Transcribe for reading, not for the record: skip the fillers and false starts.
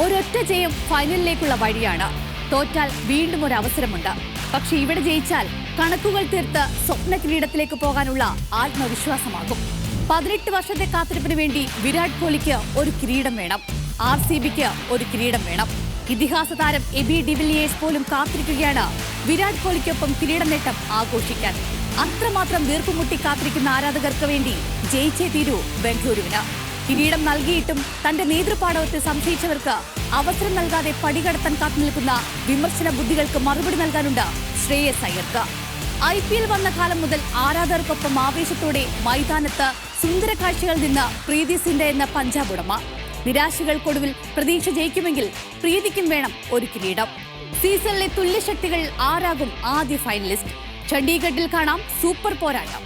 ഒരൊറ്റ ജയം ഫൈനലിലേക്കുള്ള വഴിയാണ്. തോറ്റാൽ വീണ്ടും ഒരു അവസരമുണ്ട്. പക്ഷെ ഇവിടെ ജയിച്ചാൽ കണക്കുകൾ തീർത്ത് സ്വപ്ന കിരീടത്തിലേക്ക് പോകാനുള്ള ആത്മവിശ്വാസമാകും. 18 വർഷത്തെ കാത്തിരിപ്പിന് വേണ്ടി വിരാട് കോഹ്ലിക്ക് ഒരു കിരീടം വേണം. RCBക്ക് ഒരു കിരീടം വേണം. ഇതിഹാസ താരം എബി ഡിവിലിയേഴ്സ് പോലും കാത്തിരിക്കുകയാണ് വിരാട് കോഹ്ലിക്കൊപ്പം കിരീട നേട്ടം ആഘോഷിക്കാൻ. അത്രമാത്രം വീർപ്പുമുട്ടി കാത്തിരിക്കുന്ന ആരാധകർക്ക് വേണ്ടി ജയിച്ചേ തീരൂ ബംഗളൂരുവിന്. കിരീടം നൽകിയിട്ടും തന്റെ നേതൃപാടവത്തെ സംശയിച്ചവർക്ക് അവസരം നൽകാതെ പടികടത്താൻ കാത്തുനിൽക്കുന്ന വിമർശന ബുദ്ധികൾക്ക് മറുപടി നൽകാനുണ്ട് ശ്രേയസ് അയ്യർക്ക്. IPL വന്ന കാലം മുതൽ ആരാധകർക്കൊപ്പം ആവേശത്തോടെ മൈതാനത്ത് സുന്ദര കാഴ്ചകൾ നിന്ന് പ്രീതി സിൻഡ എന്ന പഞ്ചാബ് ഉടമ. നിരാശകൾക്കൊടുവിൽ പ്രതീക്ഷ ജയിക്കുമെങ്കിൽ പ്രീതിക്കും വേണം ഒരു കിരീടം. സീസണിലെ തുല്യശക്തികൾ ആരാകും ആദ്യ ഫൈനലിസ്റ്റ്? ചണ്ഡീഗഡിൽ കാണാം സൂപ്പർ പോരാട്ടം.